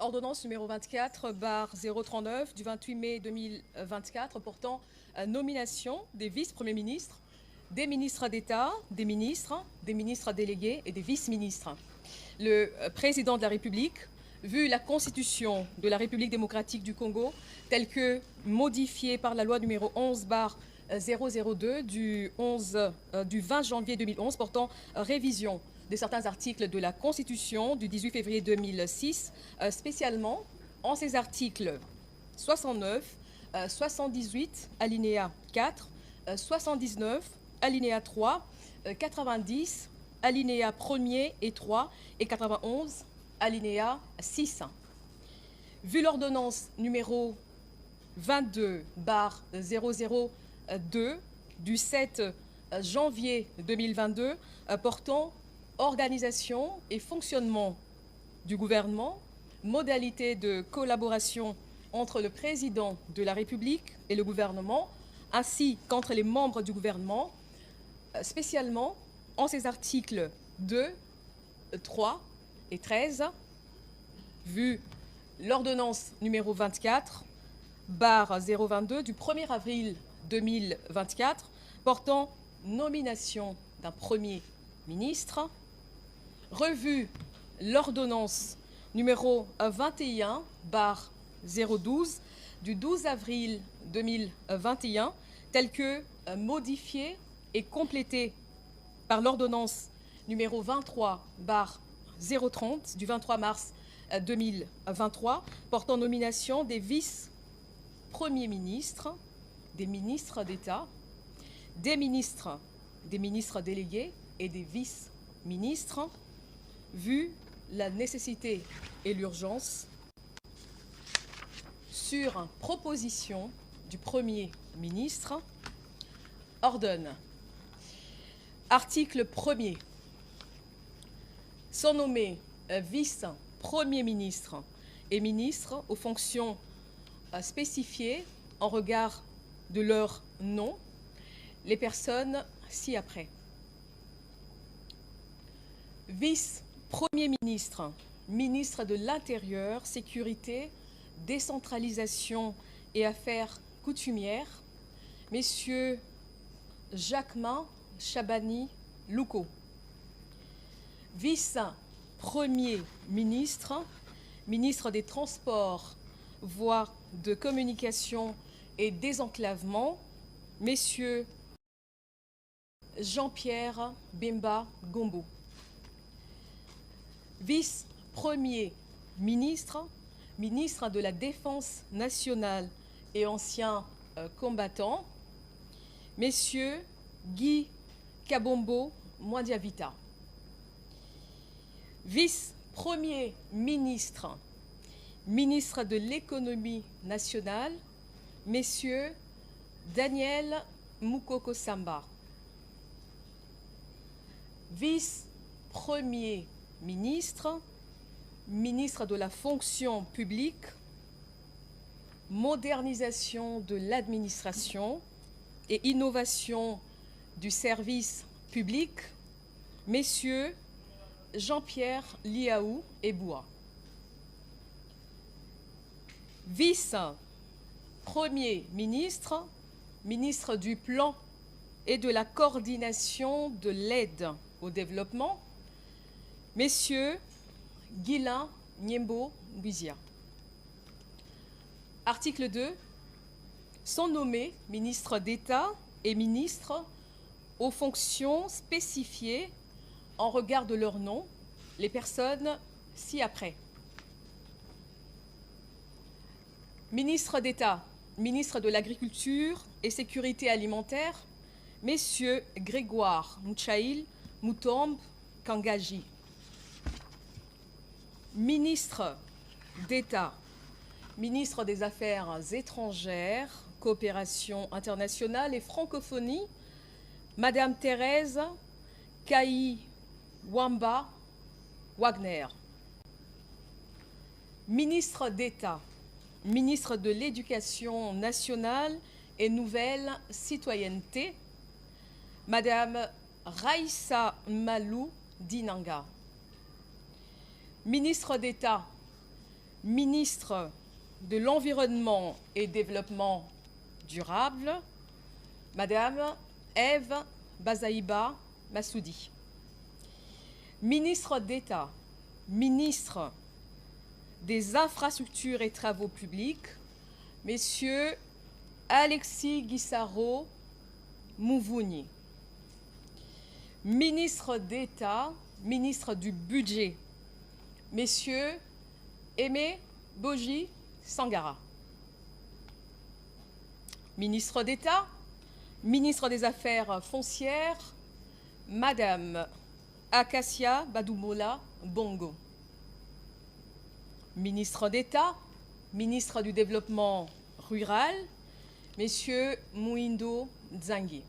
Ordonnance numéro 24/039 du 28 mai 2024 portant nomination des vice-premiers ministres, des ministres d'État, des ministres délégués et des vice-ministres. Le président de la République, vu la Constitution de la République démocratique du Congo, telle que modifiée par la loi numéro 11/002 du 20 janvier 2011 portant révision de certains articles de la Constitution du 18 février 2006, spécialement en ces articles 69, 78, alinéa 4, 79, alinéa 3, 90, alinéa 1er et 3 et 91, alinéa 6. Vu l'ordonnance numéro 22/002 du 7 janvier 2022 portant organisation et fonctionnement du gouvernement, modalités de collaboration entre le président de la République et le gouvernement, ainsi qu'entre les membres du gouvernement, spécialement en ces articles 2, 3 et 13, vu l'ordonnance numéro 24/022 du 1er avril 2024 portant nomination d'un Premier ministre, revu l'ordonnance numéro 21/012 du 12 avril 2021, telle que modifiée et complétée par l'ordonnance numéro 23/030 du 23 mars 2023 portant nomination des vice-premiers ministres, des ministres d'État, des ministres délégués et des vice-ministres, vu la nécessité et l'urgence, sur proposition du Premier ministre, ordonne. Article 1er. Sont nommés vice-premiers ministres et ministres aux fonctions spécifiées en regard de leur nom, les personnes ci-après. Vice-premier ministre, ministre de l'Intérieur, Sécurité, Décentralisation et Affaires coutumières, messieurs Jacquemin Chabani Louko. Vice-premier ministre, ministre des Transports, voies de communication et désenclavement, messieurs Jean-Pierre Bemba Gombo. Vice-premier ministre, ministre de la Défense nationale et ancien combattant, messieurs Guy Kabombo Mwandiavita. Vice-premier ministre, ministre de l'Économie nationale, messieurs Daniel Mukoko Samba. Vice-premier ministre, ministre de la fonction publique, modernisation de l'administration et innovation du service public, messieurs Jean-Pierre Liaou Eboua. Vice-premier ministre, ministre du Plan et de la coordination de l'aide au développement, messieurs Guilain Niembo Mbizia. Article 2. Sont nommés ministres d'État et ministres aux fonctions spécifiées en regard de leur nom, les personnes ci-après. Ministre d'État, ministre de l'Agriculture et Sécurité alimentaire, messieurs Grégoire Mouchaïl Moutombe Kangaji. Ministre d'État, ministre des Affaires étrangères, coopération internationale et francophonie, Madame Thérèse Kaï Wamba Wagner. Ministre d'État, ministre de l'Éducation nationale et nouvelle citoyenneté, Madame Raïssa Malou Dinanga. Ministre d'État, ministre de l'Environnement et Développement durable, Madame Ève Bazaïba Massoudi. Ministre d'État, ministre des Infrastructures et Travaux publics, Messieurs Alexis Guissaro Mouvouni. Ministre d'État, ministre du Budget, Messieurs Aimé Boji Sangara. Ministre d'État, ministre des Affaires foncières, Madame Acacia Badoumola Bongo. Ministre d'État, ministre du Développement rural, Messieurs Mouindo Nzangi.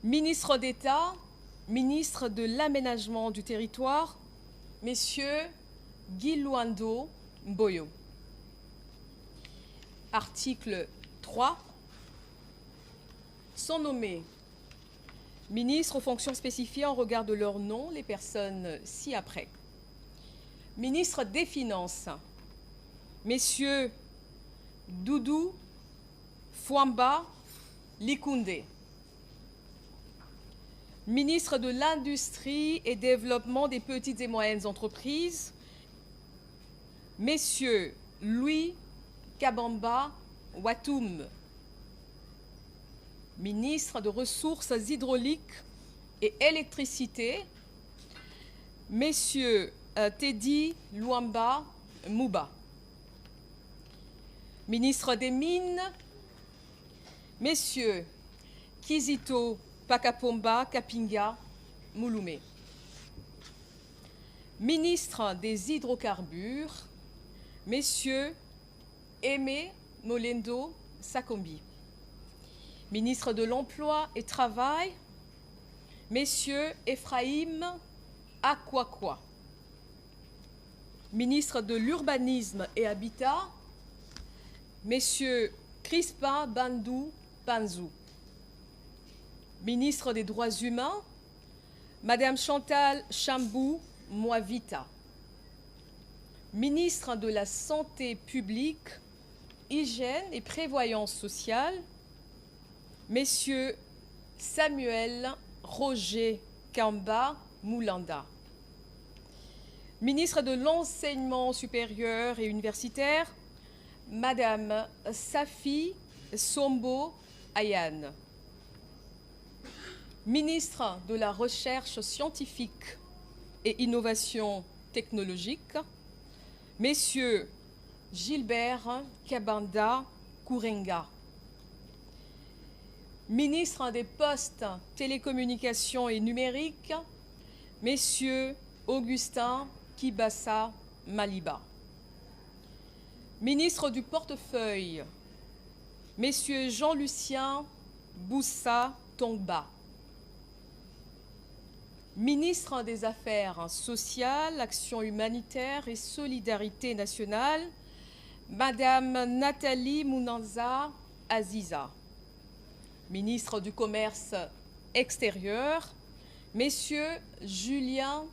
Ministre d'État, ministre de l'Aménagement du territoire, Messieurs Guy Luando Mboyo. Article 3. Sont nommés ministres aux fonctions spécifiées en regard de leur nom les personnes ci-après. Ministre des Finances, Messieurs Doudou Fouamba Likoundé. Ministre de l'Industrie et Développement des petites et moyennes entreprises, Messieurs Louis Kabamba Watoum. Ministre de Ressources hydrauliques et électricité, Messieurs Teddy Luamba Mouba. Ministre des Mines, Messieurs Kizito Pakapomba Kapinga Mouloumé. Ministre des Hydrocarbures, Messieurs Aimé Molendo Sakombi. Ministre de l'Emploi et Travail, Messieurs Ephraïm Akwakwa. Ministre de l'Urbanisme et Habitat, Messieurs Crispin Bandou Panzou. Ministre des Droits humains, Madame Chantal Chambou Moavita. Ministre de la Santé publique, Hygiène et Prévoyance sociale, Messieurs Samuel Roger Kamba Moulanda. Ministre de l'Enseignement supérieur et universitaire, Madame Safi Sombo Ayane. Ministre de la Recherche scientifique et innovation technologique, Messieurs Gilbert Kabanda Kourenga. Ministre des Postes, Télécommunications et Numériques, Messieurs Augustin Kibassa Maliba. Ministre du Portefeuille, Messieurs Jean-Lucien Boussa Tongba. Ministre des Affaires sociales, Action humanitaire et solidarité nationale, Madame Nathalie Mounanza Aziza. Ministre du Commerce extérieur, Messieurs Julien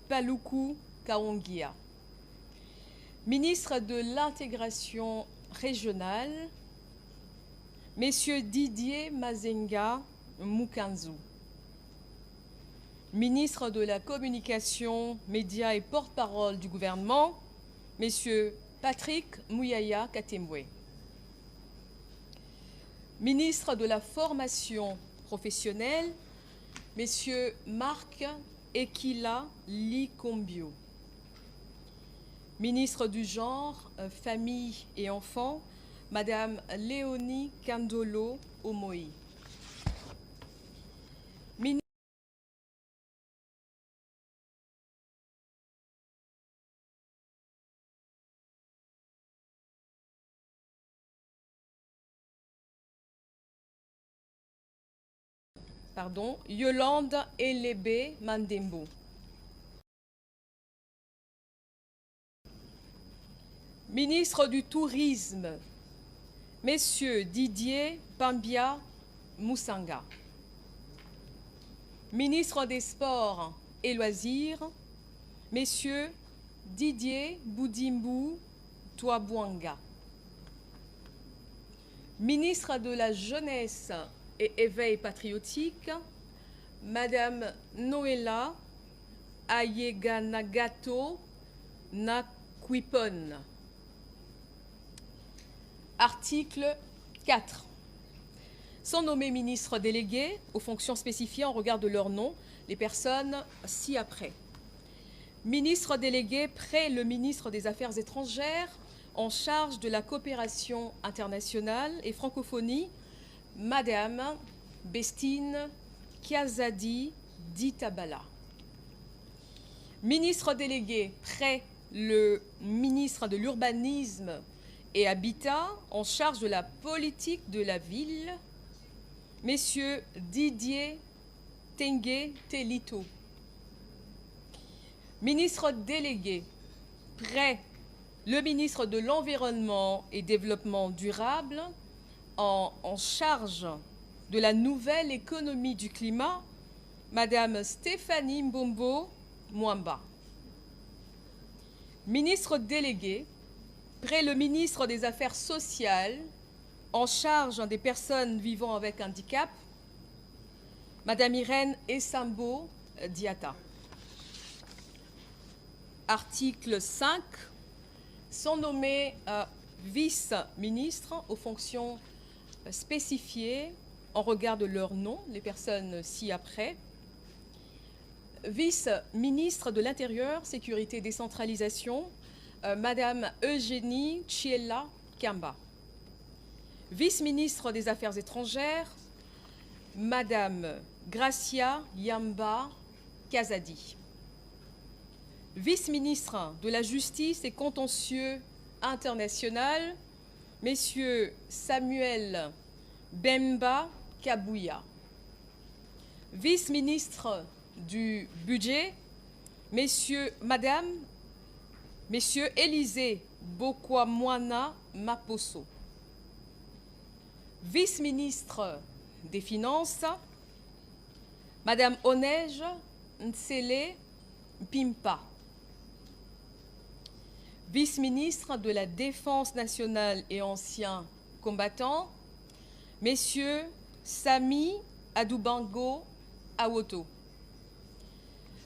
Paloukou Kaongia. Ministre de l'Intégration régionale, Messieurs Didier Mazenga Mukanzu. Ministre de la Communication, Médias et porte-parole du gouvernement, Messieurs Patrick Mouyaya Katemwe. Ministre de la Formation professionnelle, Messieurs Marc Ekila Likombio. Ministre du Genre, Famille et Enfants, Madame Léonie Kandolo Omoi. Yolande Elebe Mandembo. Ministre du Tourisme, Messieurs Didier Pambia Moussanga. Ministre des Sports et Loisirs, Messieurs Didier Boudimbu Touabouanga. Ministre de la Jeunesse et Éveil patriotique, Madame Noéla Ayeganagato Nakwipon. Article 4. Sont nommés ministres délégués aux fonctions spécifiées en regard de leur nom les personnes ci-après. Ministre délégué près le ministre des Affaires étrangères en charge de la coopération internationale et francophonie, Madame Bestine Kiazadi Ditabala. Ministre délégué près le ministre de l'Urbanisme et Habitat en charge de la politique de la ville, Messieurs Didier Tengue Telito. Ministre délégué près le ministre de l'Environnement et Développement durable en charge de la nouvelle économie du climat, Madame Stéphanie Mbombo Mwamba. Ministre délégué près le ministre des Affaires sociales en charge des personnes vivant avec handicap, Madame Irène Essambo Diata. Article 5. Sont nommés vice-ministres aux fonctions spécifiées en regard de leur nom, les personnes ci-après. Vice-ministre de l'Intérieur, Sécurité et Décentralisation, Madame Eugénie Chiella Kamba. Vice-ministre des Affaires étrangères, Madame Gracia Yamba Kazadi. Vice-ministre de la Justice et Contentieux international, Messieurs Samuel Bemba Kabouya. Vice-ministre du Budget, Messieurs Élisée Bokwamwana Maposo. Vice-ministre des Finances, Madame Onej Ntsele Pimpa. Vice-ministre de la Défense nationale et anciens combattants, Messieurs Sami Adoubango Awoto.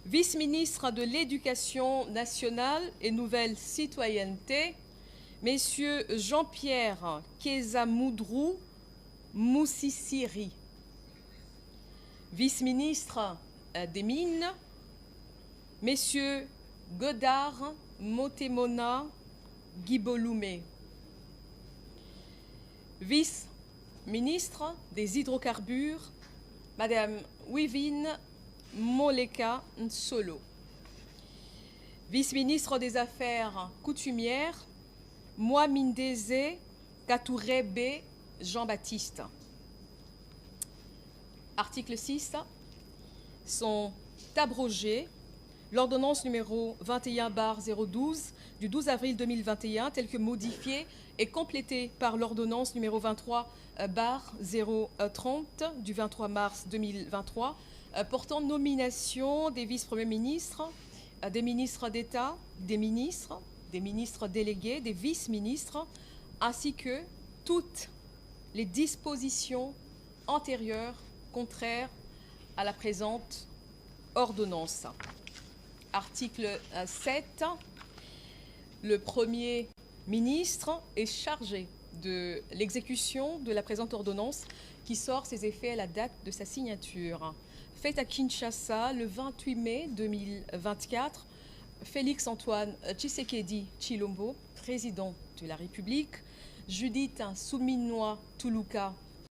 Vice-ministre de l'Éducation nationale et nouvelle citoyenneté, Messieurs Jean-Pierre Kezamoudrou Moussissiri. Vice-ministre des Mines, Messieurs Godard Motemona Guiboloumé. Vice-ministre des Hydrocarbures, Madame Wivine Moleka Nsolo. Vice-ministre des Affaires coutumières, Moamindeze Katourebe Jean-Baptiste. Article 6. Sont abrogés l'ordonnance numéro 21/012 du 12 avril 2021, telle que modifiée et complétée par l'ordonnance numéro 23/030 du 23 mars 2023, portant nomination des vice-premiers ministres, des ministres d'État, des ministres délégués, des vice-ministres, ainsi que toutes les dispositions antérieures contraires à la présente ordonnance. Article 7. Le Premier ministre est chargé de l'exécution de la présente ordonnance qui sort ses effets à la date de sa signature. Faite à Kinshasa le 28 mai 2024, Félix Antoine Tshisekedi Tshilombo, président de la République, Judith Souminois Toulouka